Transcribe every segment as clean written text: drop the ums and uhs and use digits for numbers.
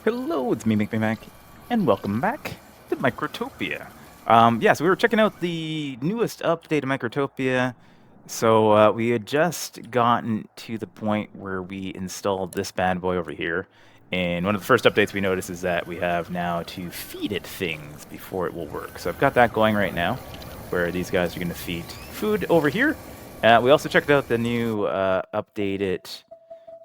Hello, it's me, Mac, and welcome back to Microtopia. Yeah, so we were checking out the newest update of Microtopia. So we had just gotten to the point where we installed this bad boy over here. And one of the first updates we noticed is that we have now to feed it things before it will work. So I've got that going right now, where these guys are going to feed food over here. We also checked out the new updated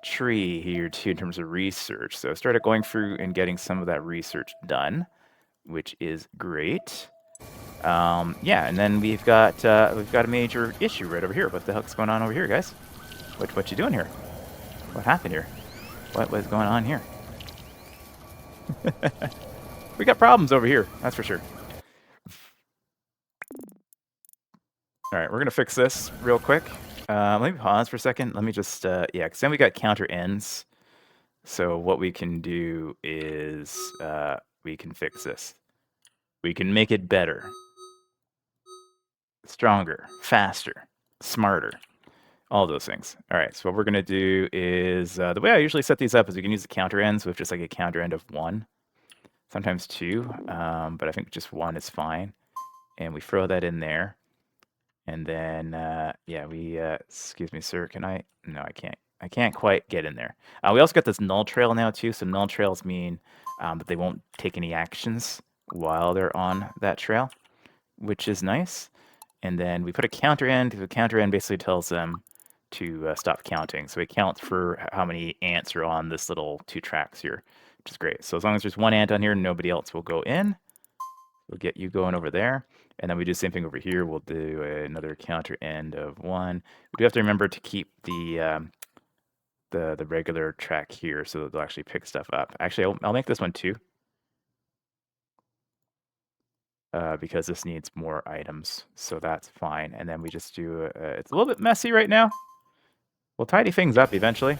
tree here too in terms of research. So I started going through and getting some of that research done, which is great. Yeah, and then we've got a major issue right over here. What the heck's going on over here, guys? What you doing here? What happened here? What was going on here? We got problems over here, that's for sure. All right, we're gonna fix this real quick. Let me pause for a second. Let me just yeah, because then we got counter ends. So what we can do is we can fix this. We can make it better, stronger, faster, smarter, all those things. All right, so what we're going to do is the way I usually set these up is we can use the counter ends with just like a counter end of 1, sometimes 2, but I think just 1 is fine. And we throw that in there. And then, yeah, excuse me, sir, can I? No, I can't. I can't quite get in there. We also got this null trail now too. So null trails mean that they won't take any actions while they're on that trail, which is nice. And then we put a counter end. The counter end basically tells them to stop counting. So it counts for how many ants are on this little 2 tracks here, which is great. So as long as there's 1 ant on here, nobody else will go in. We'll get you going over there. And then we do the same thing over here. We'll do another counter end of 1. We do have to remember to keep the regular track here so that they'll actually pick stuff up. Actually, I'll make this one 2. Because this needs more items, so that's fine. And then we just do, it's a little bit messy right now. We'll tidy things up eventually,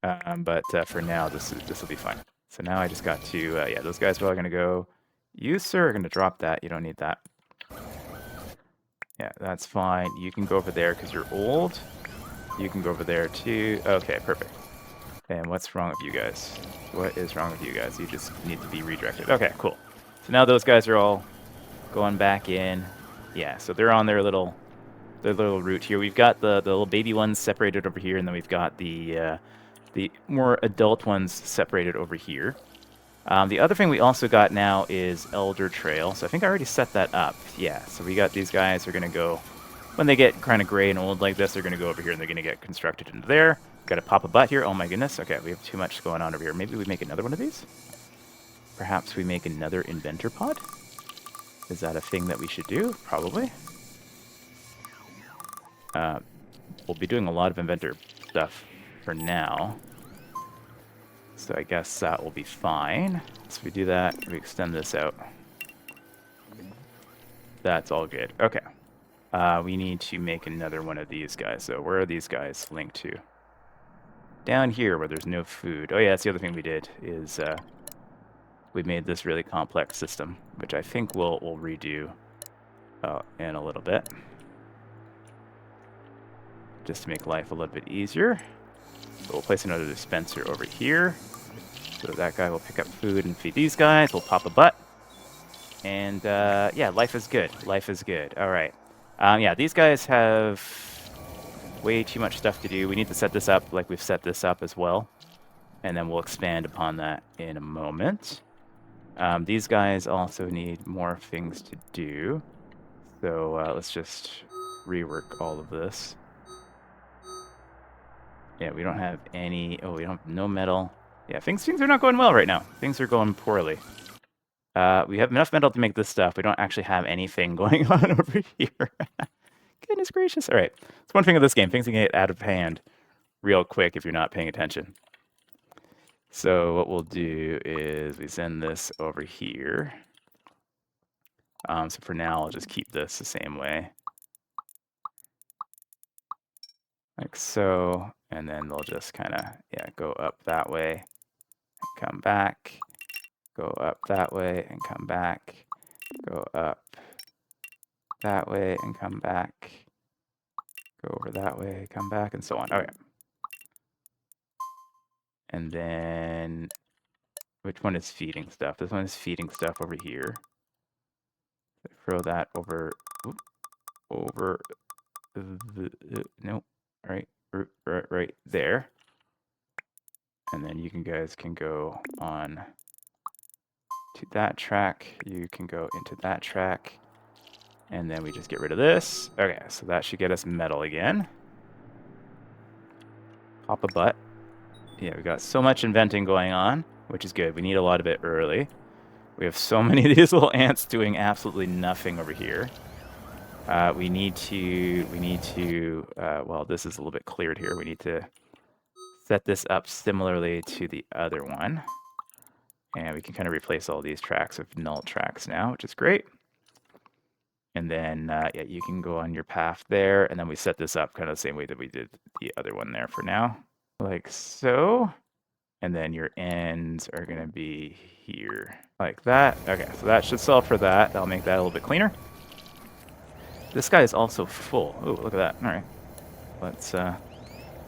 but for now, this will be fine. So now I just got to, yeah, those guys are all going to go. You, sir, are going to drop that. You don't need that. Yeah, that's fine. You can go over there because you're old. You can go over there too. Okay, perfect. And what's wrong with you guys? What is wrong with you guys? You just need to be redirected. Okay, cool. So now those guys are all going back in. Yeah, so they're on their little route here. We've got the little baby ones separated over here, and then we've got the more adult ones separated over here. The other thing we also got now is Elder Trail. So I think I already set that up. Yeah, so we got these guys are going to go, when they get kind of gray and old like this, they're going to go over here and they're going to get constructed into there. Got to pop a butt here. Oh my goodness. Okay, we have too much going on over here. Maybe we make another one of these? Perhaps we make another inventor pod? Is that a thing that we should do? Probably. We'll be doing a lot of inventor stuff for now. So I guess that will be fine. So we do that, we extend this out. That's all good. Okay. We need to make another one of these guys. So where are these guys linked to? Down here where there's no food. Oh yeah, that's the other thing we did is we made this really complex system, which I think we'll redo in a little bit. Just to make life a little bit easier. So we'll place another dispenser over here. So that guy will pick up food and feed these guys. We'll pop a butt. And yeah, life is good. Life is good. All right. Yeah, these guys have way too much stuff to do. We need to set this up like we've set this up as well. And then we'll expand upon that in a moment. These guys also need more things to do. So let's just rework all of this. Yeah, we don't have any... Oh, we don't have no metal. Yeah, things are not going well right now. Things are going poorly. We have enough metal to make this stuff. We don't actually have anything going on over here. Goodness gracious. All right. It's one thing of this game. Things can get out of hand real quick if you're not paying attention. So what we'll do is we send this over here. So for now, I'll just keep this the same way. Like so. And then they'll just kind of, yeah, go up that way, come back, go up that way and come back, go up that way and come back, go over that way, come back, and so on. Okay. And then Which one is feeding stuff? This one is feeding stuff over here. Throw that over, over no, right there. And then you guys can go on to that track. You can go into that track. And then we just get rid of this. Okay, so that should get us metal again. Pop a butt. Yeah, we got so much inventing going on, which is good. We need a lot of it early. We have so many of these little ants doing absolutely nothing over here. We need to, well, this is a little bit cleared here. We need to set this up similarly to the other one. And we can kind of replace all these tracks with null tracks now, which is great. And then, yeah, you can go on your path there. And then we set this up kind of the same way that we did the other one there for now. Like so. And then your ends are going to be here. Like that. Okay, so that should solve for that. That'll make that a little bit cleaner. This guy is also full. Oh, look at that. All right. Let's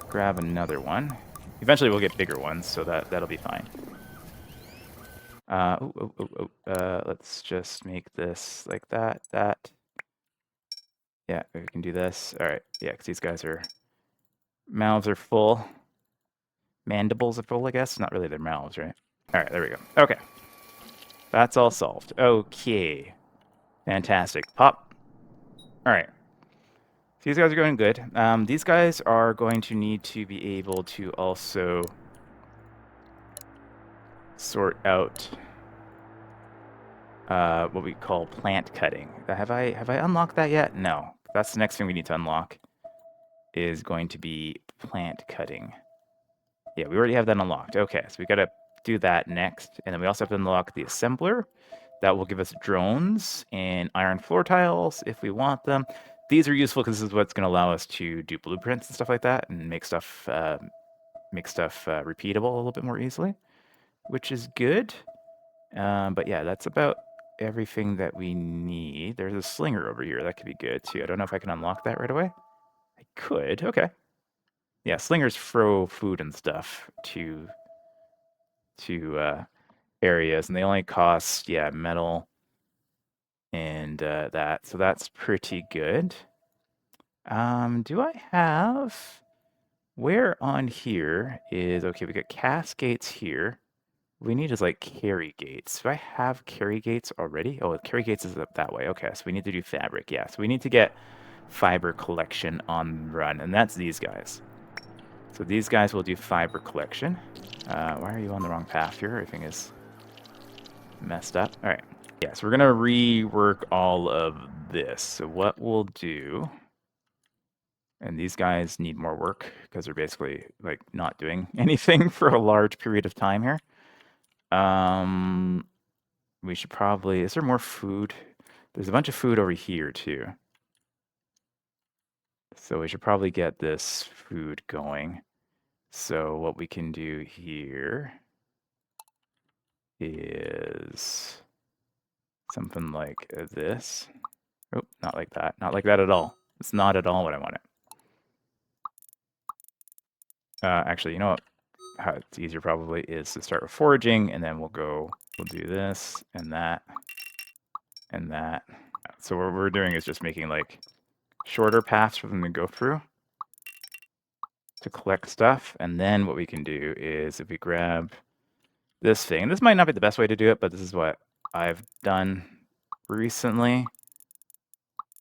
grab another one. Eventually we'll get bigger ones, so that'll be fine. Let's just make this like that. Yeah, we can do this. All right. Yeah, because these guys are... mouths are full. Mandibles are full, I guess. Not really their mouths, right? All right, there we go. Okay. That's all solved. Okay. Fantastic. Pop. All right. These guys are going good. These guys are going to need to be able to also sort out what we call plant cutting. Have I unlocked that yet? No. That's the next thing we need to unlock, is going to be plant cutting. Yeah, we already have that unlocked. Okay, so we got to do that next. And then we also have to unlock the assembler. That will give us drones and iron floor tiles if we want them. These are useful because this is what's going to allow us to do blueprints and stuff like that and make stuff repeatable a little bit more easily, which is good. But yeah, that's about everything that we need. There's a slinger over here. That could be good too. I don't know if I can unlock that right away. I could. Okay. Yeah, slingers throw food and stuff to areas, and they only cost, yeah, metal and that. So that's pretty good. Do I have... where on here is... okay, we got cascades here. We need is like carry gates. Do I have carry gates already? Oh, carry gates is up that way. Okay, so we need to do fabric. Yeah, so we need to get fiber collection on run, and that's these guys. So these guys will do fiber collection. Why are you on the wrong path here? Everything is messed up. All right. Yeah, so we're going to rework all of this. So what we'll do... and these guys need more work because they're basically like not doing anything for a large period of time here. We should probably... is there more food? There's a bunch of food over here too. So we should probably get this food going. So what we can do here is something like this. Oh, not like that. Not like that at all. It's not at all what I wanted. Actually, you know what? How it's easier probably is to start with foraging, and then we'll do this and that and that. So what we're doing is just making like shorter paths for them to go through to collect stuff. And then what we can do is if we grab this thing, and this might not be the best way to do it, but this is what I've done recently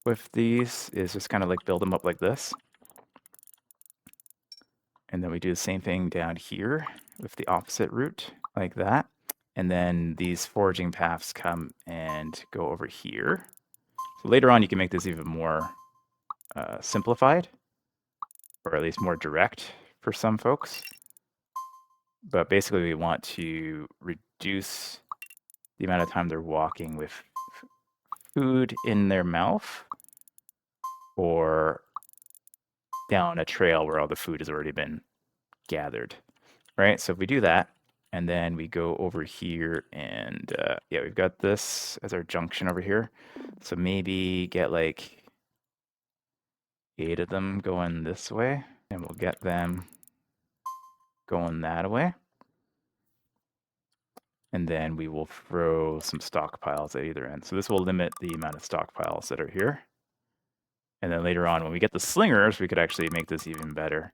with these, is just kind of like build them up like this. And then we do the same thing down here with the opposite route, like that. And then these foraging paths come and go over here. So later on, you can make this even more simplified, or at least more direct for some folks. But basically, we want to reduce the amount of time they're walking with food in their mouth or down a trail where all the food has already been gathered, right? So if we do that, and then we go over here and yeah, we've got this as our junction over here. So maybe get like 8 of them going this way, and we'll get them going that way. And then we will throw some stockpiles at either end. So this will limit the amount of stockpiles that are here. And then later on, when we get the slingers, we could actually make this even better.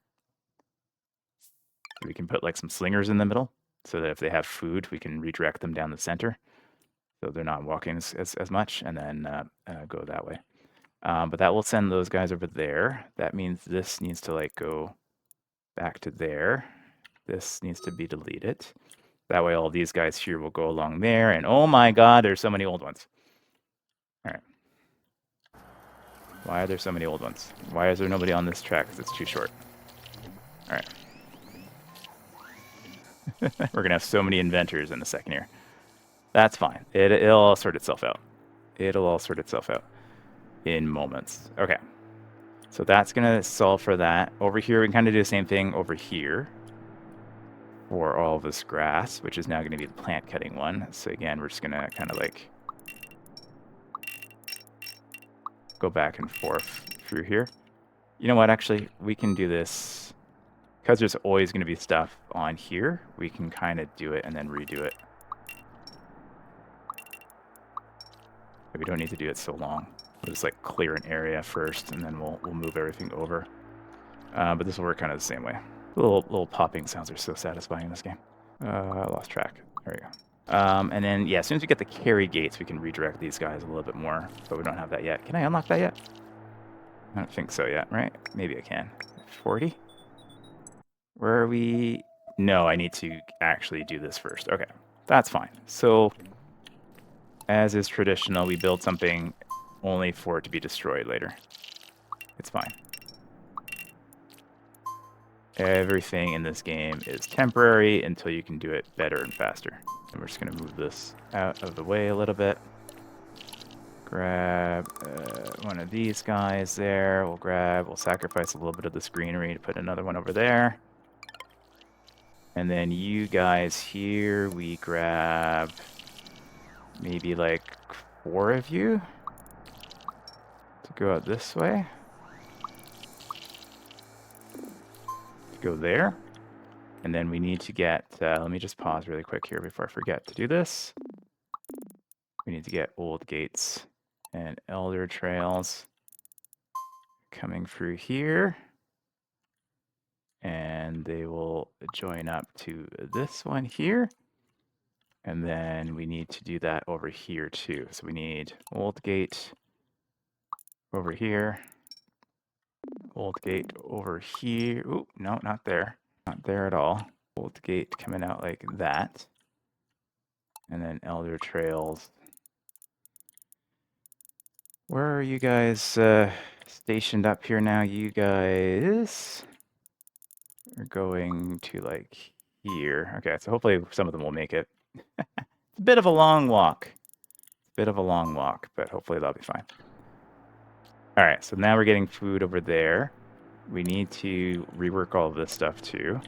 We can put like some slingers in the middle so that if they have food, we can redirect them down the center. So they're not walking as much, and then go that way. But that will send those guys over there. That means this needs to like go back to there. This needs to be deleted. That way all these guys here will go along there. And oh my god, there's so many old ones. All right. Why are there so many old ones? Why is there nobody on this track? Because it's too short. All right. We're going to have so many inventors in a second here. That's fine. It'll all sort itself out. It'll all sort itself out in moments. Okay. So that's going to solve for that. Over here, we can kind of do the same thing over here for all of this grass, which is now going to be the plant cutting one. So again, we're just going to kind of like go back and forth through here. You know what? Actually, we can do this because there's always going to be stuff on here. We can kind of do it and then redo it. But we don't need to do it so long. We'll just like clear an area first, and then we'll move everything over. But this will work kind of the same way. Little popping sounds are so satisfying in this game. I lost track. There we go. And then, yeah, as soon as we get the carry gates, we can redirect these guys a little bit more, but we don't have that yet. Can I unlock that yet? I don't think so yet, right? Maybe I can. 40? Where are we? No, I need to actually do this first. Okay, that's fine. So, as is traditional, we build something only for it to be destroyed later. It's fine. Everything in this game is temporary until you can do it better and faster. And we're just going to move this out of the way a little bit. Grab one of these guys there. We'll sacrifice a little bit of this greenery to put another one over there. And then you guys here, we grab maybe like 4 of you to go out this way. Go there, and then we need to get, let me just pause really quick here before I forget to do this. We need to get old gates and elder trails coming through here, and they will join up to this one here, and then we need to do that over here too. So we need old gate over here, old gate over here. Ooh, no, not there. Not there at all. Old gate coming out like that. And then elder trails. Where are you guys stationed up here now? You guys are going to like here. Okay, so hopefully some of them will make it. It's a bit of a long walk. Bit of a long walk, but hopefully that'll be fine. All right, so now we're getting food over there. We need to rework all of this stuff too,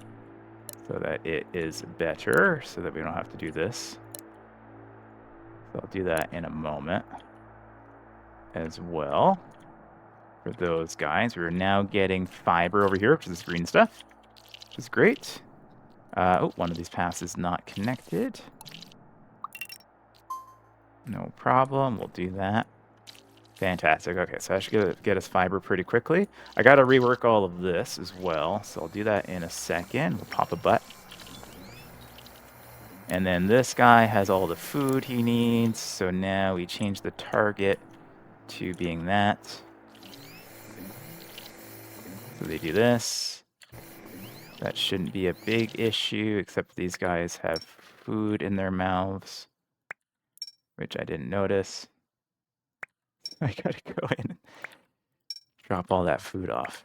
so that it is better, so that we don't have to do this. So I'll do that in a moment as well. For those guys, we're now getting fiber over here, which is this green stuff, which is great. Oh, one of these paths is not connected. No problem, we'll do that. Fantastic. Okay, so I should get us fiber pretty quickly. I got to rework all of this as well, so I'll do that in a second. We'll pop a butt. And then this guy has all the food he needs, so now we change the target to being that. So they do this. That shouldn't be a big issue, except these guys have food in their mouths, which I didn't notice. I gotta go in and drop all that food off.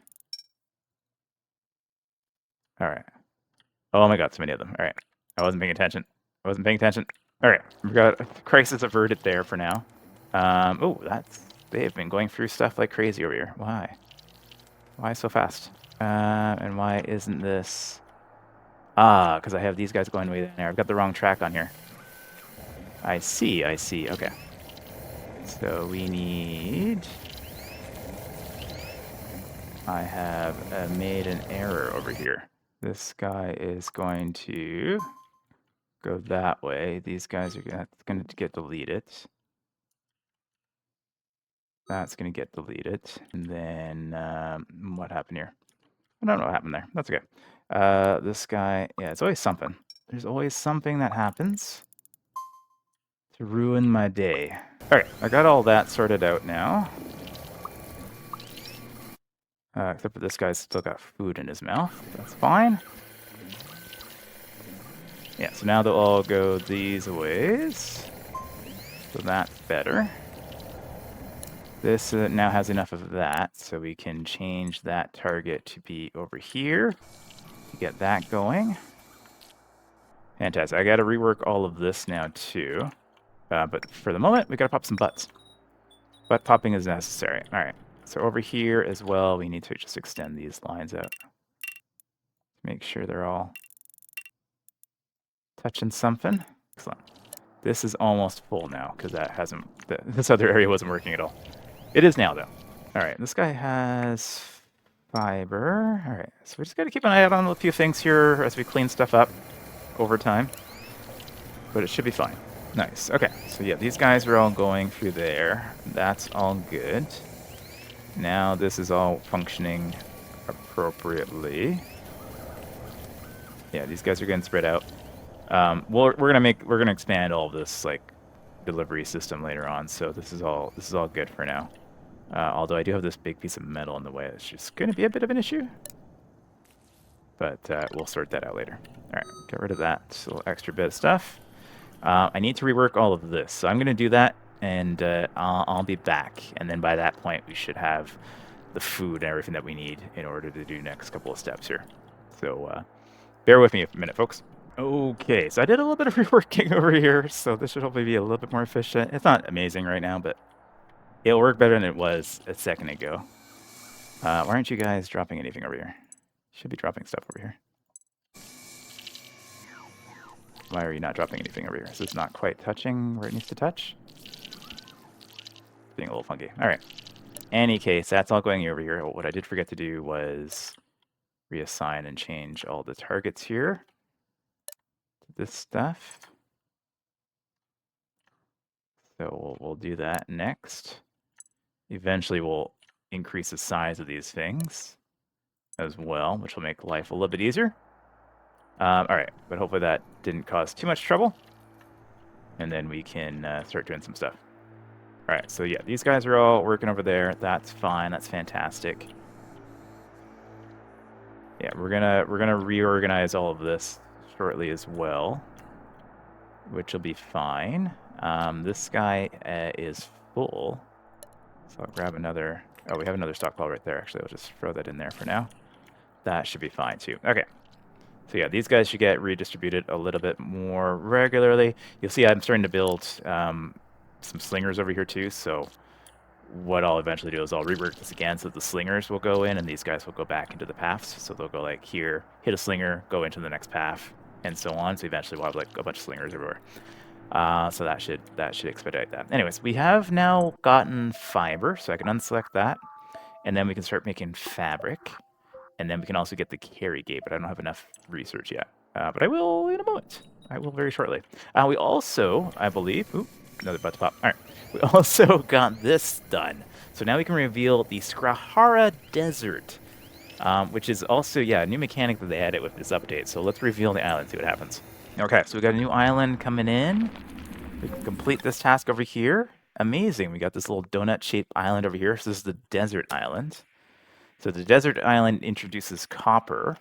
All right. Oh my god, so many of them. All right. I wasn't paying attention. All right. We've got a crisis averted there for now. Oh, they've been going through stuff like crazy over here. Why? Why so fast? And why isn't this... Ah, because I have these guys going way there. I've got the wrong track on here. I see. Okay. So we need... I have made an error over here. This guy is going to go that way. These guys are gonna get deleted. That's gonna get deleted. And then what happened here? I don't know what happened there. That's okay. This guy, yeah, it's always something. There's always something that happens to ruin my day. All right, I got all that sorted out now. Except for this guy's still got food in his mouth. That's fine. Yeah, so now they'll all go these ways. So that's better. This now has enough of that, so we can change that target to be over here to get that going. Fantastic. I got to rework all of this now too. But for the moment, we got to pop some butts. Butt popping is necessary. All right. So over here as well, we need to just extend these lines out. Make sure they're all touching something. Excellent. This is almost full now because this other area wasn't working at all. It is now though. All right, this guy has fiber. All right, so we just got to keep an eye out on a few things here as we clean stuff up over time. But it should be fine. Nice. Okay, so yeah, these guys are all going through there. That's all good. Now this is all functioning appropriately. Yeah, these guys are getting spread out. We're gonna expand all of this like delivery system later on. So this is all good for now. Although I do have this big piece of metal in the way, it's just gonna be a bit of an issue. But we'll sort that out later. All right, get rid of that little extra bit of stuff. I need to rework all of this, so I'm gonna do that, and I'll be back. And then by that point, we should have the food and everything that we need in order to do next couple of steps here. So bear with me a minute, folks. Okay, so I did a little bit of reworking over here, so this should hopefully be a little bit more efficient. It's not amazing right now, but it'll work better than it was a second ago. Why aren't you guys dropping anything over here? Should be dropping stuff over here. Why are you not dropping anything over here? Is this not quite touching where it needs to touch? Being a little funky. All right. Any case, that's all going over here. What I did forget to do was reassign and change all the targets here to this stuff. So we'll do that next. Eventually, we'll increase the size of these things as well, which will make life a little bit easier. All right, but hopefully that didn't cause too much trouble. And then we can start doing some stuff. All right, so yeah, these guys are all working over there. That's fine. That's fantastic. Yeah, we're gonna reorganize all of this shortly as well, which will be fine. This guy is full, so I'll grab another. Oh, we have another stockpile right there. Actually, I'll just throw that in there for now. That should be fine too. Okay. So yeah, these guys should get redistributed a little bit more regularly. You'll see I'm starting to build some slingers over here too. So what I'll eventually do is I'll rework this again so the slingers will go in and these guys will go back into the paths. So they'll go like here, hit a slinger, go into the next path, and so on. So eventually we'll have like a bunch of slingers everywhere. So that should expedite that. Anyways, we have now gotten fiber, so I can unselect that, and then we can start making fabric. And then we can also get the carry gate, but I don't have enough research yet. But I will in a moment. I will very shortly. We also, I believe, ooh, another butt to pop. All right. We also got this done. So now we can reveal the Skrahara Desert, which is also, yeah, a new mechanic that they added with this update. So let's reveal the island, see what happens. Okay, so we got a new island coming in. We can complete this task over here. Amazing. We got this little donut-shaped island over here. So this is the desert island. So the desert island introduces copper,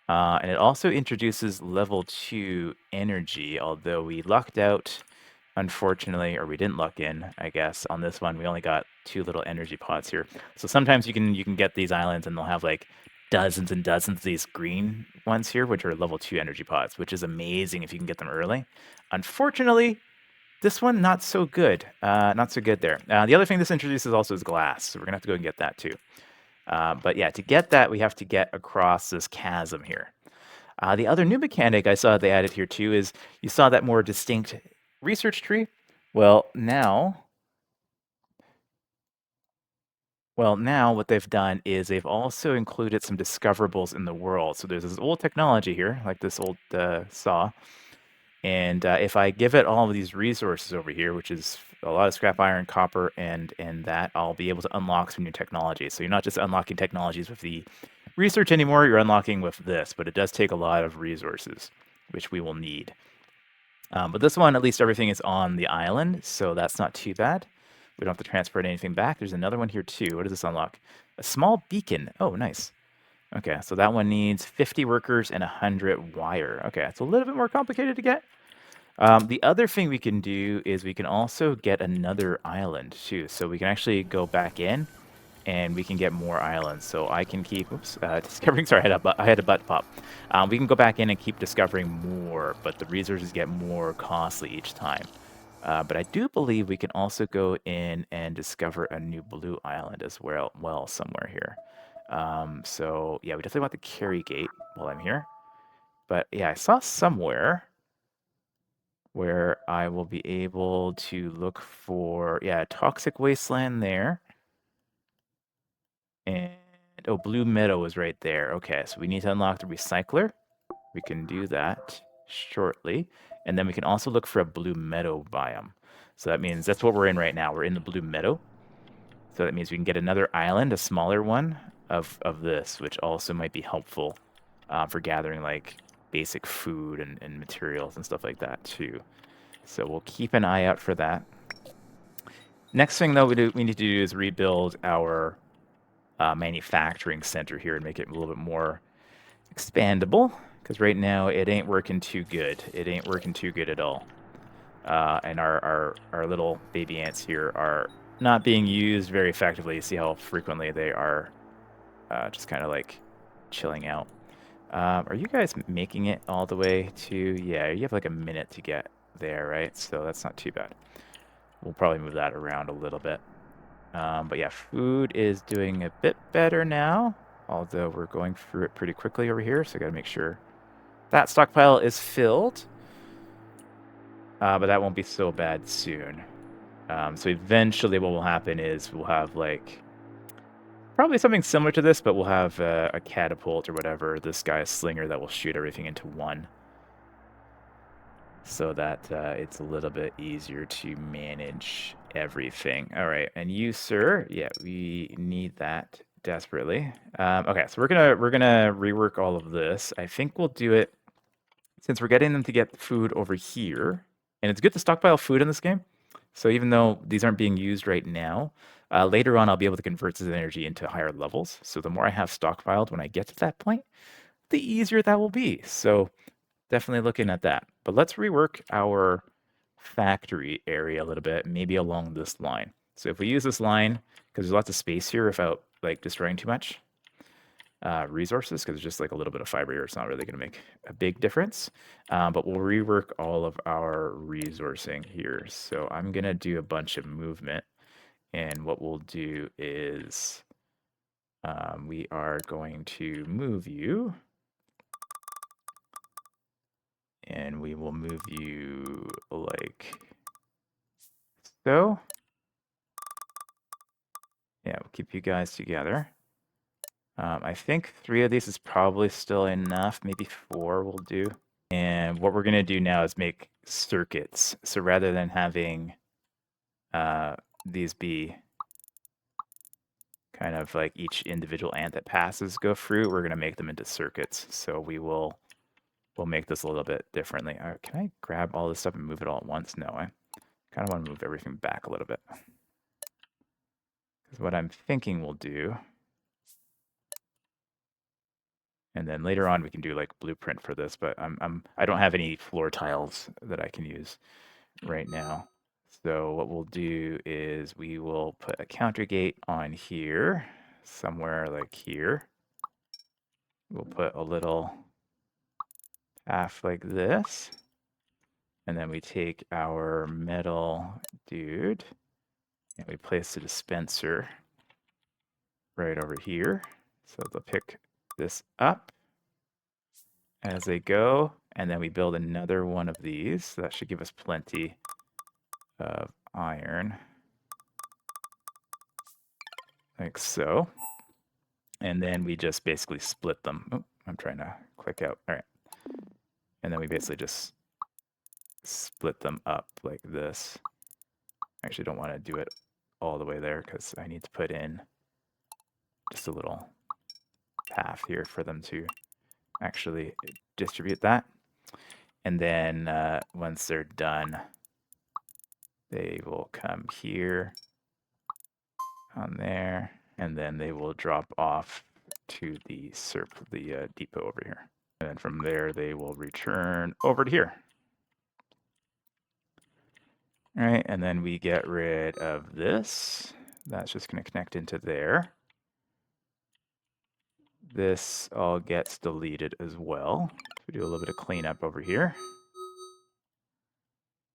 and it also introduces level 2 energy, although we lucked out, unfortunately, or we didn't luck in, I guess, on this one. We only got 2 little energy pods here. So sometimes you can get these islands and they'll have like dozens and dozens of these green ones here, which are level 2 energy pods, which is amazing if you can get them early. Unfortunately, this one, not so good. Not so good there. The other thing this introduces also is glass, so we're going to have to go and get that too. But yeah, to get that, we have to get across this chasm here. The other new mechanic I saw they added here too is you saw that more distinct research tree. Well, now what they've done is they've also included some discoverables in the world. So there's this old technology here, like this old saw, And if I give it all of these resources over here, which is a lot of scrap iron, copper, and that, I'll be able to unlock some new technologies. So you're not just unlocking technologies with the research anymore, you're unlocking with this, but it does take a lot of resources, which we will need. But this one, at least everything is on the island, so that's not too bad. We don't have to transport anything back. There's another one here too. What does this unlock? A small beacon. Oh, nice. Okay, so that one needs 50 workers and 100 wire. Okay, it's a little bit more complicated to get. The other thing we can do is we can also get another island too. So we can actually go back in and we can get more islands. So I can keep, discovering, sorry, I had a butt pop. We can go back in and keep discovering more, but the resources get more costly each time. But I do believe we can also go in and discover a new blue island as well somewhere here. So yeah, we definitely want the carry gate while I'm here. But yeah, I saw somewhere where I will be able to look for, yeah, toxic wasteland there. And, oh, Blue Meadow is right there. Okay, so we need to unlock the recycler. We can do that shortly. And then we can also look for a Blue Meadow biome. So that means that's what we're in right now. We're in the Blue Meadow. So that means we can get another island, a smaller one, of this, which also might be helpful for gathering like basic food and materials and stuff like that too. So we'll keep an eye out for that. Next thing, though, we need to do is rebuild our manufacturing center here and make it a little bit more expandable. Because right now it ain't working too good. It ain't working too good at all. And our little baby ants here are not being used very effectively. You see how frequently they are just kind of like chilling out. Are you guys making it all the way to... Yeah, you have like a minute to get there, right? So that's not too bad. We'll probably move that around a little bit. But yeah, food is doing a bit better now, although we're going through it pretty quickly over here, so I gotta make sure that stockpile is filled. But that won't be so bad soon. So eventually what will happen is we'll have like probably something similar to this, but we'll have a catapult or whatever, this guy's slinger that will shoot everything into one, so that it's a little bit easier to manage everything. All right, and you, sir, yeah, we need that desperately. Okay, so we're gonna rework all of this. I think we'll do it since we're getting them to get food over here, and it's good to stockpile food in this game. So even though these aren't being used right now, later on I'll be able to convert this energy into higher levels. So the more I have stockpiled when I get to that point, the easier that will be. So definitely looking at that. But let's rework our factory area a little bit, maybe along this line. So if we use this line, because there's lots of space here without like destroying too much resources, because it's just like a little bit of fiber here, it's not really going to make a big difference. But we'll rework all of our resourcing here. So I'm going to do a bunch of movement. And what we'll do is we are going to move you. And we will move you like so. Yeah, we'll keep you guys together. I think 3 of these is probably still enough. Maybe 4 will do. And what we're going to do now is make circuits. So rather than having these be kind of like each individual ant that passes go through, we're going to make them into circuits. So we'll make this a little bit differently. Can I grab all this stuff and move it all at once? No, I kind of want to move everything back a little bit. Because what I'm thinking we'll do, and then later on we can do like blueprint for this, but I don't have any floor tiles that I can use right now. So what we'll do is we will put a counter gate on here, somewhere like here. We'll put a little path like this. And then we take our metal dude and we place the dispenser right over here. So they'll pick this up as they go, and then we build another one of these. So that should give us plenty of iron, like so. And then we just basically split them. Oh, I'm trying to click out. All right. And then we basically just split them up like this. I actually don't want to do it all the way there because I need to put in just a little path here for them to actually distribute that. And then once they're done, they will come here on there, and then they will drop off to the depot over here. And then from there, they will return over to here. All right, and then we get rid of this. That's just going to connect into there. This all gets deleted as well. We do a little bit of cleanup over here.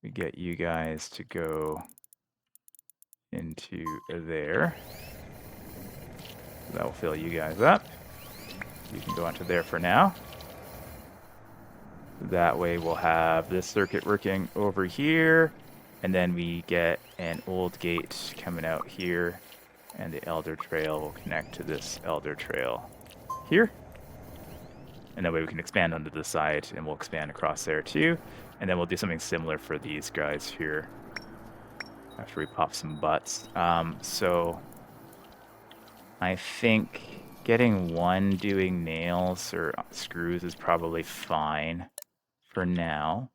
We get you guys to go into there. That will fill you guys up. You can go onto there for now. That way we'll have this circuit working over here, and then we get an old gate coming out here, and the elder trail will connect to this elder trail here. And that way we can expand onto the side, and we'll expand across there too. And then we'll do something similar for these guys here after we pop some butts. So I think getting one doing nails or screws is probably fine for now.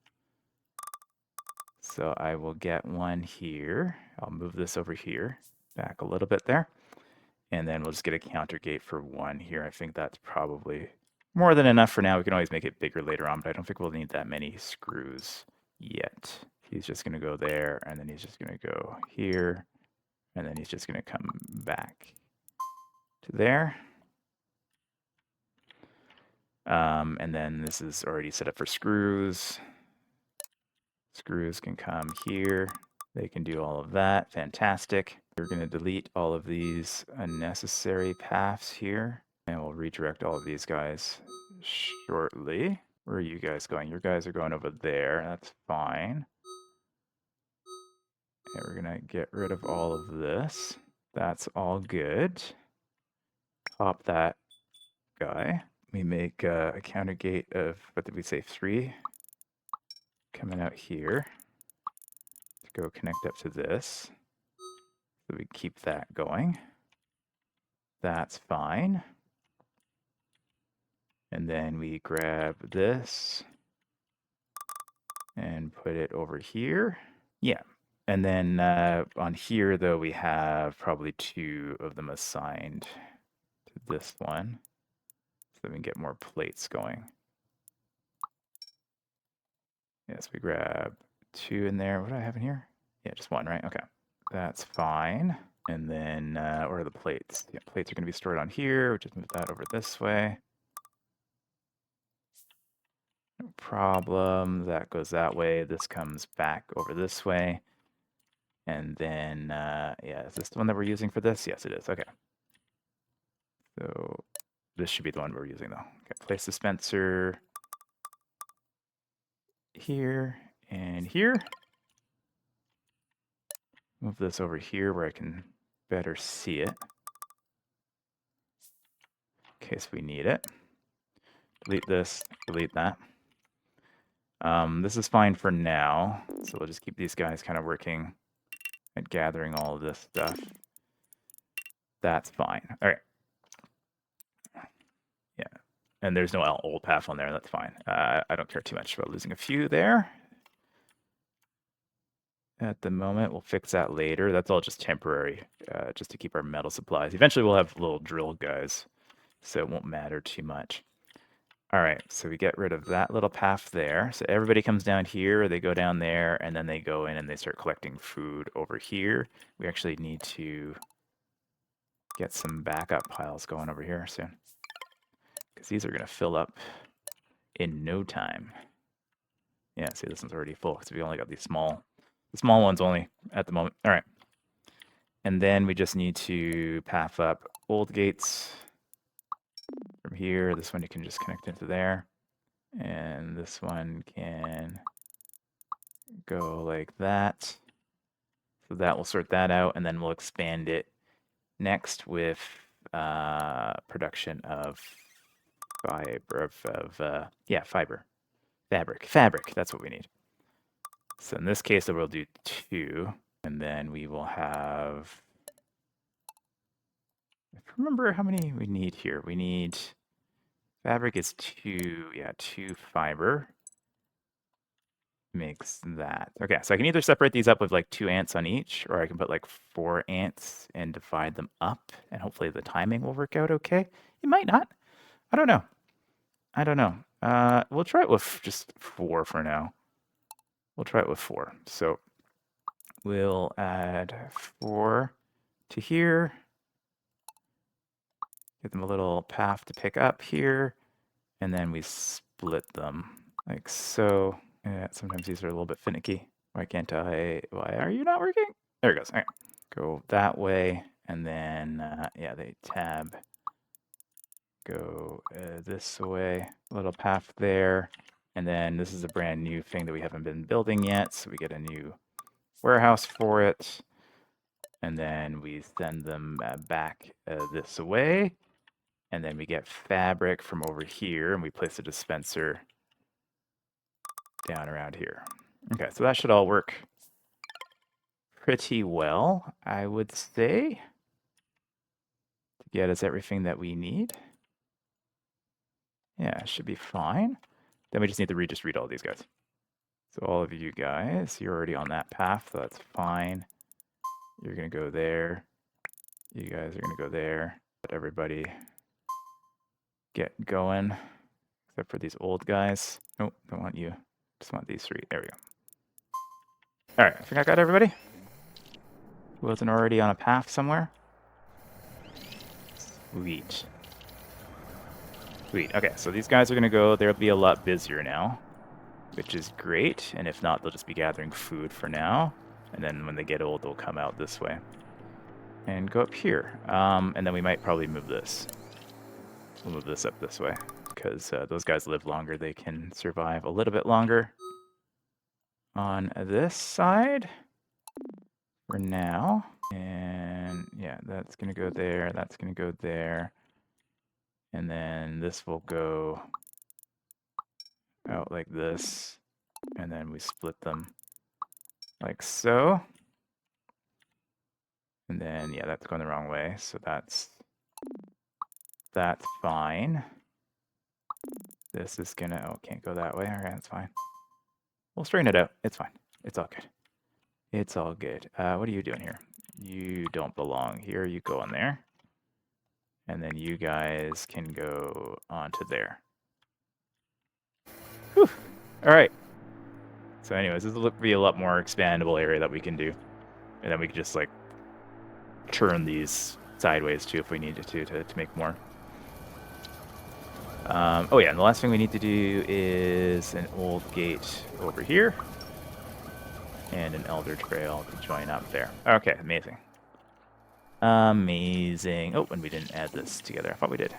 So I will get one here. I'll move this over here, back a little bit there. And then we'll just get a counter gate for one here. I think that's probably more than enough for now. We can always make it bigger later on, but I don't think we'll need that many screws yet. He's just going to go there, and then he's just going to go here, and then he's just going to come back to there. And then this is already set up for screws. Screws can come here. They can do all of that. Fantastic. We're going to delete all of these unnecessary paths here, and we'll redirect all of these guys shortly. Where are you guys going? Your guys are going over there. That's fine. Okay, we're going to get rid of all of this. That's all good. Pop that guy. We make a counter gate of, what did we say, 3? Coming out here to go connect up to this. So we keep that going. That's fine. And then we grab this and put it over here. Yeah. And then on here, though, we have probably 2 of them assigned to this one. So we can get more plates going. Yes, we grab 2 in there. What do I have in here? Yeah, just 1, right? Okay. That's fine. And then, where are the plates? Yeah, plates are going to be stored on here. We'll just move that over this way. No problem. That goes that way. This comes back over this way. And then, yeah, is this the one that we're using for this? Yes, it is. Okay. So this should be the one we're using, though. Okay, place dispenser here and here. Move this over here where I can better see it in case we need it. Delete this, delete that. This is fine for now, so we'll just keep these guys kind of working at gathering all of this stuff. That's fine. All right. Yeah, and there's no old path on there. That's fine. I don't care too much about losing a few there. At the moment, we'll fix that later. That's all just temporary, just to keep our metal supplies. Eventually, we'll have little drill guys, so it won't matter too much. All right, so we get rid of that little path there. So everybody comes down here, they go down there, and then they go in and they start collecting food over here. We actually need to get some backup piles going over here soon, because these are going to fill up in no time. Yeah, see, this one's already full because we only got these the small ones only at the moment. All right. And then we just need to path up old gates from here. This one you can just connect into there. And this one can go like that. So that will sort that out, and then we'll expand it next with production of fiber, fabric. That's what we need. So in this case, we'll do 2, and then we will have, I remember how many we need here. We need, fabric is 2, yeah, 2 fiber. Makes that. Okay, so I can either separate these up with like 2 ants on each, or I can put like 4 ants and divide them up, and hopefully the timing will work out okay. It might not. I don't know. I don't know. We'll try it with just 4 for now. We'll try it with 4. So we'll add 4 to here. Give them a little path to pick up here, and then we split them like so. Yeah, sometimes these are a little bit finicky. Why can't I? Why are you not working? There it goes. All right. Go that way, and then, yeah, they tab. Go this way. A little path there. And then this is a brand new thing that we haven't been building yet, so we get a new warehouse for it. And then we send them back this way. And then we get fabric from over here, and we place a dispenser down around here. Okay, so that should all work pretty well, I would say, to get us everything that we need. Yeah, it should be fine. Then we just need to just read all these guys. So all of you guys, you're already on that path, so that's fine. You're going to go there. You guys are going to go there. Let everybody get going, except for these old guys. Nope, don't want you. Just want these 3. There we go. All right, I think I got everybody. Who wasn't already on a path somewhere? Sweet. Sweet. Okay, so these guys are going to go. They'll be a lot busier now, which is great. And if not, they'll just be gathering food for now. And then when they get old, they'll come out this way and go up here. And then we might probably move this. We'll move this up this way because those guys live longer. They can survive a little bit longer on this side for now. And yeah, that's going to go there. That's going to go there. And then this will go out like this. And then we split them like so. And then, yeah, that's going the wrong way. So that's fine. This is going to, oh, can't go that way. All right, that's fine. We'll straighten it out. It's fine. It's all good. It's all good. What are you doing here? You don't belong here. You go in there. And then you guys can go onto there. Whew. All right. So anyways, this will be a lot more expandable area that we can do. And then we can just like turn these sideways too if we needed to make more. Oh yeah, and the last thing we need to do is an old gate over here. And an elder trail to join up there. Okay, amazing. Amazing. Oh, and we didn't add this together. I thought we did.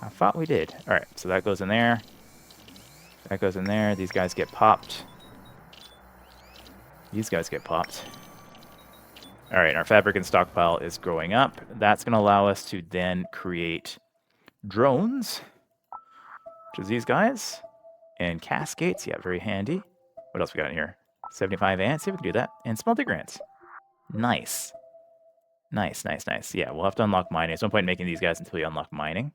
I thought we did. All right, so that goes in there. That goes in there. These guys get popped. These guys get popped. All right, our fabric and stockpile is growing up. That's going to allow us to then create drones, which is these guys. And cascades, yeah, very handy. What else we got in here? 75 ants, yeah, we can do that. And small digger ants. Nice. Nice, nice, nice. Yeah, we'll have to unlock mining. There's no point in making these guys until we unlock mining.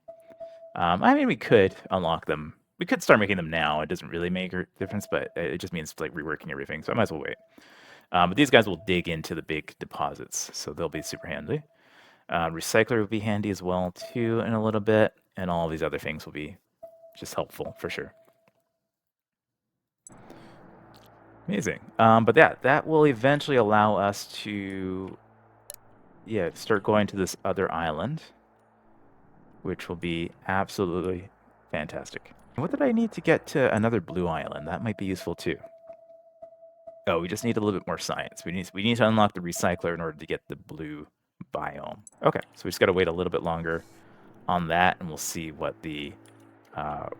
I mean, we could unlock them. We could start making them now. It doesn't really make a difference, but it just means like reworking everything. So I might as well wait. But these guys will dig into the big deposits, so they'll be super handy. Recycler will be handy as well, too, in a little bit. And all these other things will be just helpful, for sure. Amazing. But yeah, that will eventually allow us to start going to this other island, which will be absolutely fantastic. What did I need to get to another blue island? That might be useful too. Oh, we just need a little bit more science. We need to unlock the recycler in order to get the blue biome. Okay, so we just got to wait a little bit longer on that, and we'll see what the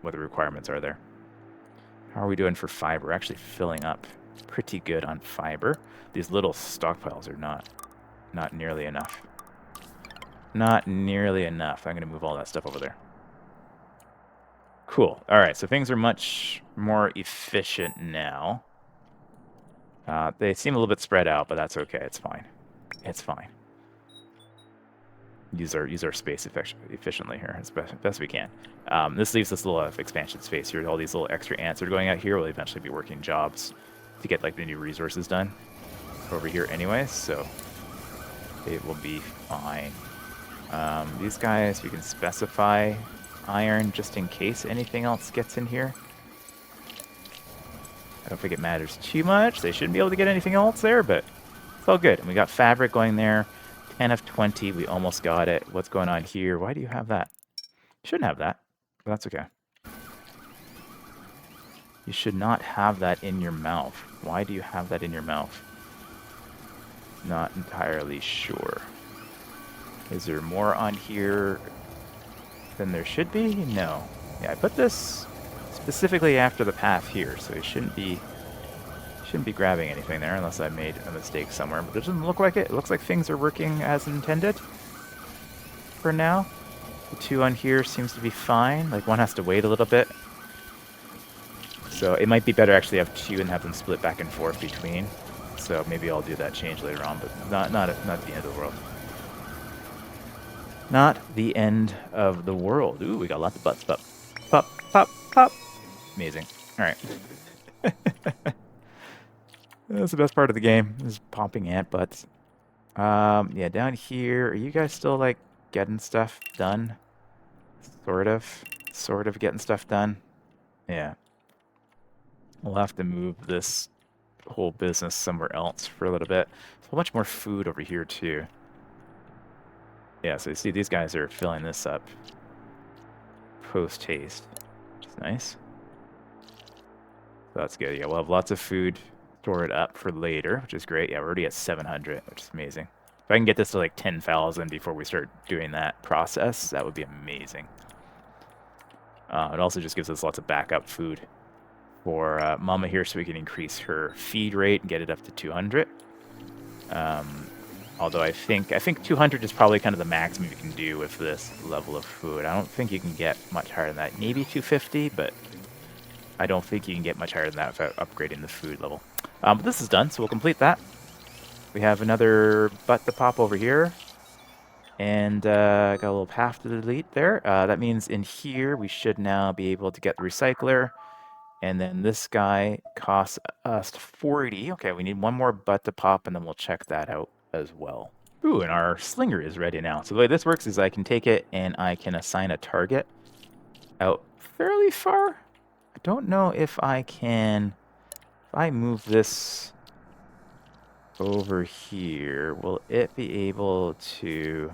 requirements are there. How are we doing for fiber? We're actually filling up pretty good on fiber. These little stockpiles are not nearly enough. Not nearly enough. I'm going to move all that stuff over there. Cool. All right, so things are much more efficient now. They seem a little bit spread out, but that's okay. It's fine. It's fine. Use our space efficiently here as best we can. This leaves this little expansion space here. All these little extra ants that are going out here will eventually be working jobs to get like the new resources done over here anyway, so it will be fine. These guys, we can specify iron just in case anything else gets in here. I don't think it matters too much. They shouldn't be able to get anything else there, but it's all good. And we got fabric going there. 10 of 20. We almost got it. What's going on here? Why do you have that? You shouldn't have that, but that's okay. You should not have that in your mouth. Why do you have that in your mouth? Not entirely sure. Is there more on here than there should be? No. Yeah, I put this specifically after the path here, so it shouldn't be grabbing anything there unless I made a mistake somewhere. But it doesn't look like it. It looks like things are working as intended for now. The two on here seems to be fine. Like one has to wait a little bit. So it might be better actually to have two and have them split back and forth between. So maybe I'll do that change later on, but not the end of the world. Not the end of the world. Ooh, we got lots of butts. Pop, pop, pop, pop. Amazing. All right. That's the best part of the game, is popping ant butts. Yeah, down here, are you guys still, like, getting stuff done? Sort of getting stuff done? Yeah. We'll have to move this whole business somewhere else for a little bit. There's a whole bunch more food over here, too. Yeah, so you see these guys are filling this up post-haste, which is nice. So that's good. Yeah, we'll have lots of food stored up for later, which is great. Yeah, we're already at 700, which is amazing. If I can get this to like 10,000 before we start doing that process, that would be amazing. It also just gives us lots of backup food for Mama here, so we can increase her feed rate and get it up to 200. Although I think 200 is probably kind of the maximum you can do with this level of food. I don't think you can get much higher than that. Maybe 250, but I don't think you can get much higher than that without upgrading the food level. But this is done, so we'll complete that. We have another butt to pop over here. And got a little path to delete there. That means in here we should now be able to get the recycler. And then this guy costs us 40. Okay, we need one more butt to pop, and then we'll check that out as well. Ooh, and our slinger is ready now. So the way this works is I can take it and I can assign a target out fairly far. I don't know if I can... If I move this over here, will it be able to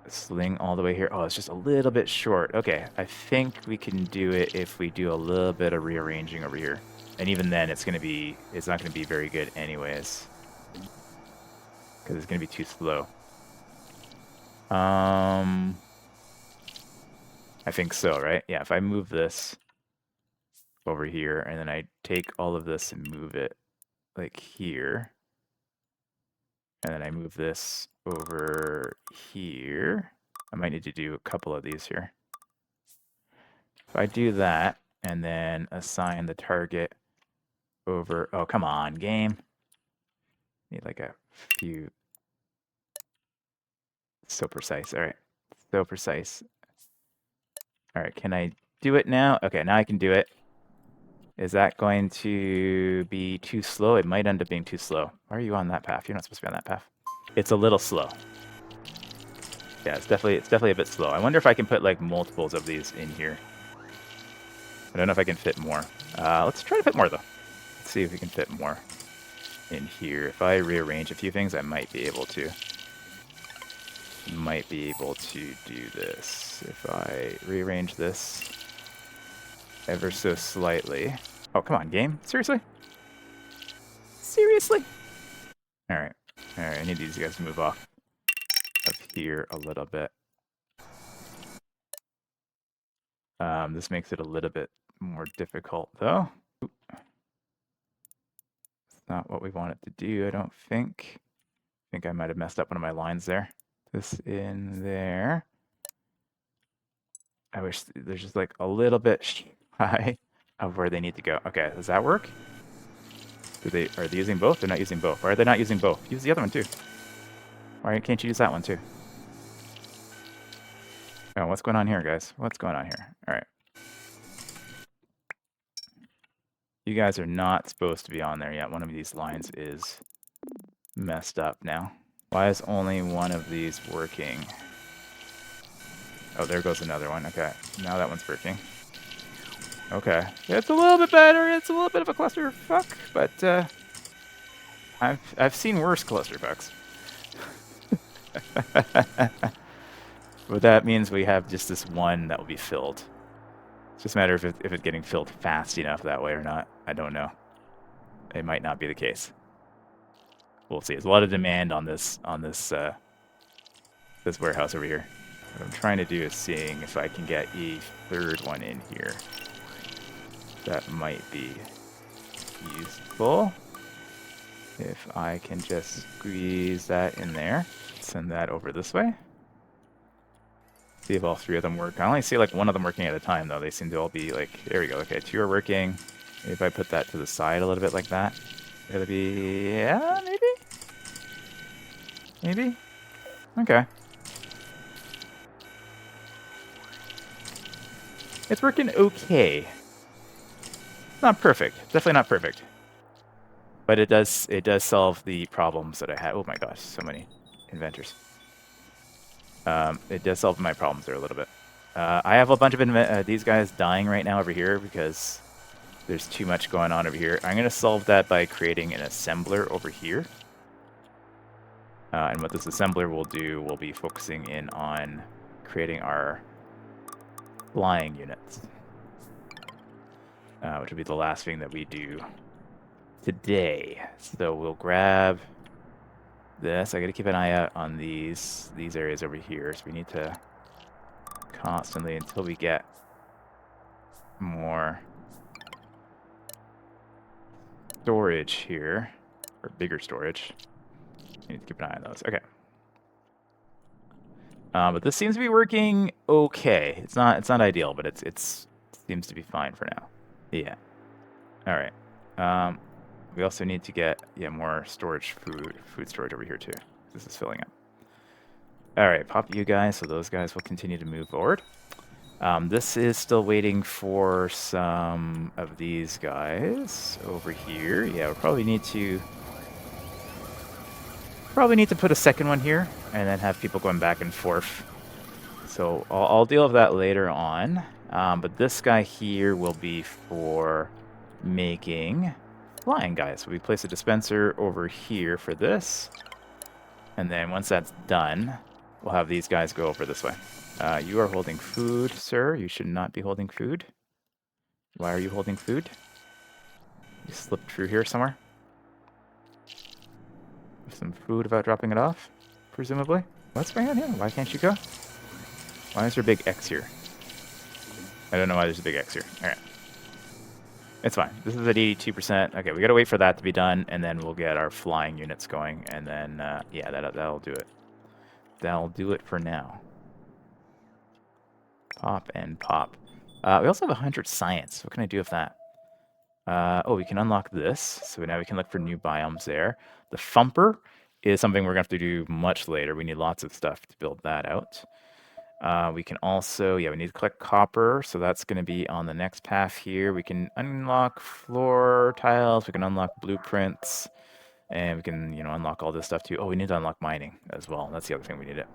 sling all the way here? Oh, it's just a little bit short. Okay, I think we can do it if we do a little bit of rearranging over here. And even then, it's not gonna be very good anyways, because it's gonna be too slow. I think so, right? Yeah, if I move this over here, and then I take all of this and move it like here, and then I move this over here. I might need to do a couple of these here. If I do that, and then assign the target over... Oh, come on, game. Need like a few... So precise. All right. So precise. All right, can I do it now? Okay, now I can do it. Is that going to be too slow? It might end up being too slow. Why are you on that path? You're not supposed to be on that path. It's a little slow. Yeah, it's definitely a bit slow. I wonder if I can put like multiples of these in here. I don't know if I can fit more. Let's try to fit more though. Let's see if we can fit more in here. If I rearrange a few things, I might be able to. Might be able to do this. If I rearrange this ever so slightly. Oh, come on, game. Seriously? Seriously? Alright. Alright, I need these guys to move off up here a little bit. This makes it a little bit more difficult, though. Oop. It's not what we want it to do, I don't think. I think I might have messed up one of my lines there. This in there. I wish there's just like a little bit shy of where they need to go. Okay, does that work? Are they using both? They're not using both. Why are they not using both? Use the other one too. Why can't you use that one too? Oh, what's going on here, guys? What's going on here? All right. You guys are not supposed to be on there yet. One of these lines is messed up now. Why is only one of these working? Oh, there goes another one. Okay, now that one's working. Okay, it's a little bit better. It's a little bit of a clusterfuck, but I've seen worse clusterfucks. But that means we have just this one that will be filled. It's just a matter of if it's getting filled fast enough that way or not. I don't know. It might not be the case. We'll see. There's a lot of demand on this this warehouse over here. What I'm trying to do is seeing if I can get a third one in here. That might be useful. If I can just squeeze that in there, send that over this way. See if all three of them work. I only see like one of them working at a time though. They seem to all be like, there we go. Okay, two are working. Maybe if I put that to the side a little bit like that, it'll be, yeah, maybe? Maybe? Okay. It's working okay. Not perfect. Definitely not perfect. But it does solve the problems that I had. Oh my gosh, so many inventors. It does solve my problems there a little bit. I have a bunch of these guys dying right now over here because there's too much going on over here. I'm going to solve that by creating an assembler over here. And what this assembler will do will be focusing in on creating our flying units. Which will be the last thing that we do today. So we'll grab this. I got to keep an eye out on these areas over here. So we need to constantly, until we get more storage here, or bigger storage. We need to keep an eye on those. Okay. But this seems to be working okay. It's not ideal, but it seems to be fine for now. Yeah. All right. We also need to get more storage, food storage over here too. This is filling up. All right, pop you guys, so those guys will continue to move forward. This is still waiting for some of these guys over here. Yeah, we'll probably need to put a second one here and then have people going back and forth. So I'll deal with that later on. But this guy here will be for making flying guys. So we place a dispenser over here for this. And then once that's done, we'll have these guys go over this way. You are holding food, sir. You should not be holding food. Why are you holding food? You slipped through here somewhere. Some food without dropping it off, presumably. What's going on here? Why can't you go? Why is there a big X here? I don't know why there's a big X here. All right. It's fine. This is at 82%. Okay, we got to wait for that to be done, and then we'll get our flying units going, and then, yeah, that'll do it. That'll do it for now. Pop and pop. We also have 100 science. What can I do with that? Oh, we can unlock this. So now we can look for new biomes there. The Thumper is something we're going to have to do much later. We need lots of stuff to build that out. We can also, we need to collect copper. So that's going to be on the next path here. We can unlock floor tiles. We can unlock blueprints. And we can, unlock all this stuff too. Oh, we need to unlock mining as well. That's the other thing we need it.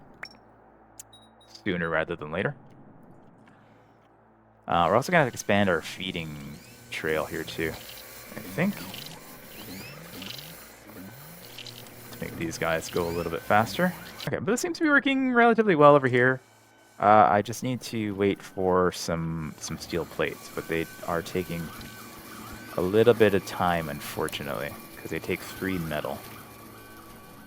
Sooner rather than later. We're also going to expand our feeding trail here too, I think. To make these guys go a little bit faster. Okay, but this seems to be working relatively well over here. I just need to wait for some steel plates, but they are taking a little bit of time, unfortunately, because they take 3 metal.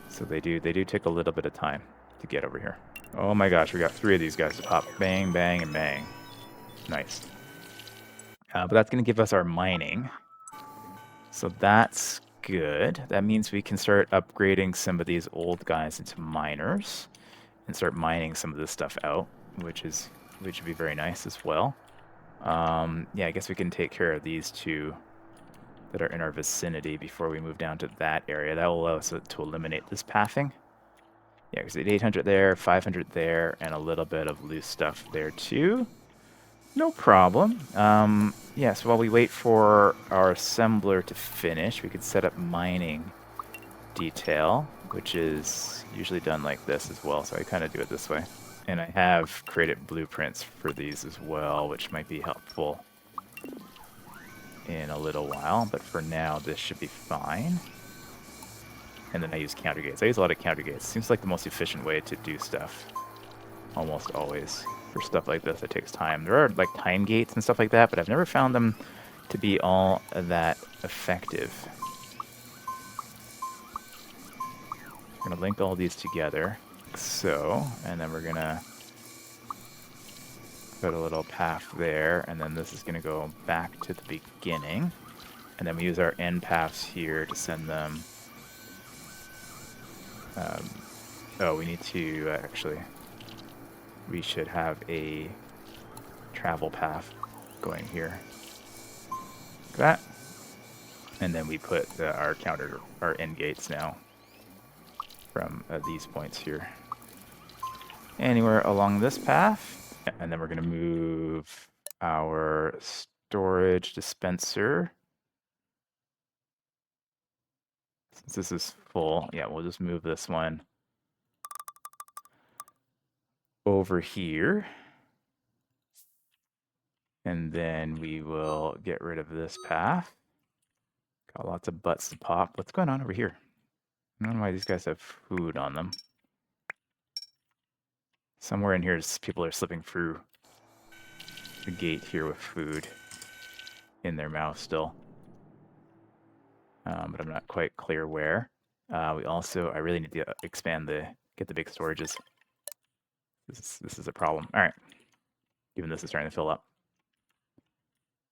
So they do take a little bit of time to get over here. Oh my gosh, we got 3 of these guys to pop. Bang, bang, and bang. Nice. But that's going to give us our mining. So that's good. That means we can start upgrading some of these old guys into miners and start mining some of this stuff out, which is which would be very nice as well. Yeah, I guess we can take care of these two that are in our vicinity before we move down to that area. That will allow us to eliminate this pathing. Yeah, because 800 there, 500 there, and a little bit of loose stuff there too. No problem. Yeah, so while we wait for our assembler to finish, we could set up mining detail, which is usually done like this as well, so I kind of do it this way. And I have created blueprints for these as well, which might be helpful in a little while, but for now this should be fine. And then I use counter gates. I use a lot of counter gates. Seems like the most efficient way to do stuff. Almost always. For stuff like this, it takes time. There are like time gates and stuff like that, but I've never found them to be all that effective. I'm gonna link all these together. So, and then we're gonna put a little path there, and then this is gonna go back to the beginning. And then we use our end paths here to send them. Oh, we need to actually. We should have a travel path going here. Like that. And then we put our end gates now from these points here. Anywhere along this path. And then we're going to move our storage dispenser. Since this is full, yeah, we'll just move this one over here. And then we will get rid of this path. Got lots of butts to pop. What's going on over here? I don't know why these guys have food on them. Somewhere in here, people are slipping through the gate here with food in their mouth still. But I'm not quite clear where. I really need to get the big storages. This is a problem. All right. Even this is starting to fill up.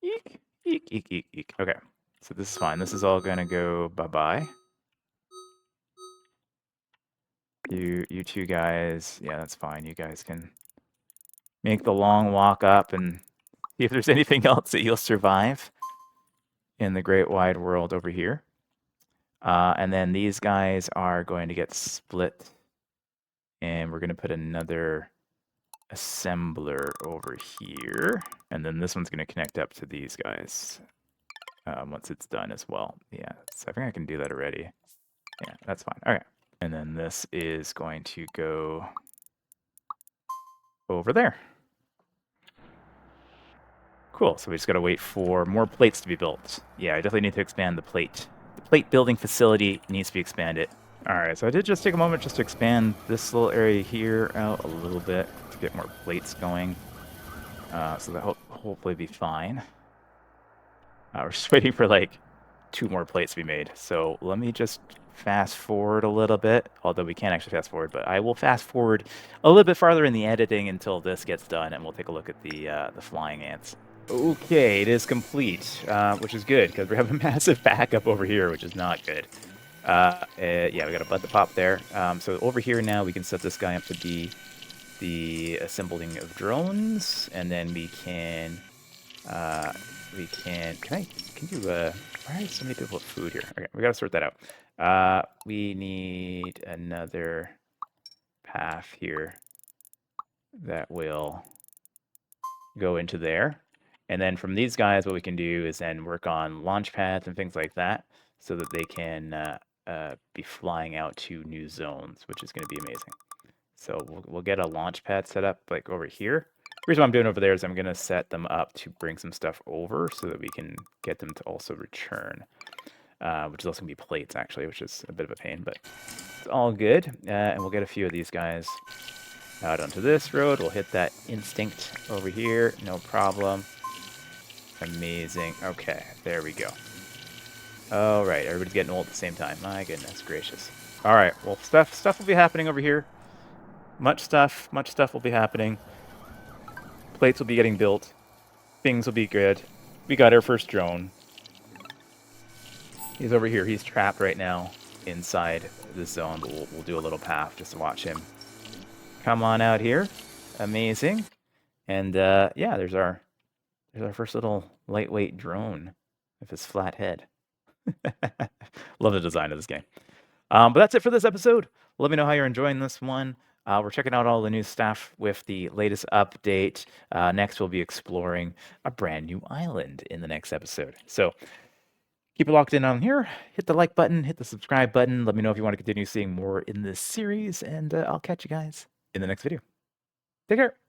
Eek, eek, eek, eek, eek. Okay. So this is fine. This is all going to go bye-bye. You two guys, yeah, that's fine. You guys can make the long walk up and see if there's anything else that you'll survive in the great wide world over here. And then these guys are going to get split. And we're going to put another assembler over here. And then this one's going to connect up to these guys once it's done as well. Yeah, so I think I can do that already. Yeah, that's fine. All right. And then this is going to go over there. Cool, so we just got to wait for more plates to be built. Yeah, I definitely need to expand the plate. The plate building facility needs to be expanded. All right, so I did just take a moment just to expand this little area here out a little bit to get more plates going. So that hopefully be fine. We're just waiting for like 2 more plates to be made. So let me just fast forward a little bit, although we can't actually fast forward, but I will fast forward a little bit farther in the editing until this gets done, and we'll take a look at the flying ants. Okay, it is complete, which is good because we have a massive backup over here, which is not good. Yeah, we got a bud to pop there. So over here now, we can set this guy up to be the assembling of drones, and then we can why are so many people with food here? Okay, we gotta sort that out. We need another path here that will go into there. And then from these guys, what we can do is then work on launch pads and things like that so that they can be flying out to new zones, which is going to be amazing. So we'll get a launch pad set up like over here. The reason why I'm doing over there is I'm going to set them up to bring some stuff over so that we can get them to also return, which is also going to be plates, actually, which is a bit of a pain, but it's all good. And we'll get a few of these guys out onto this road. We'll hit that instinct over here. No problem. Amazing. Okay, there we go. All right, everybody's getting old at the same time. My goodness gracious. All right, well, stuff will be happening over here. Much stuff will be happening. Plates will be getting built. Things will be good. We got our first drone. He's over here. He's trapped right now inside this zone, but we'll do a little path just to watch him come on out here. Amazing. And yeah, there's our first little lightweight drone with his flat head. Love the design of this game. But that's it for this episode. Let me know how you're enjoying this one. We're checking out all the new stuff with the latest update. Next, we'll be exploring a brand new island in the next episode. So keep it locked in on here. Hit the like button, hit the subscribe button. Let me know if you want to continue seeing more in this series, and I'll catch you guys in the next video. Take care.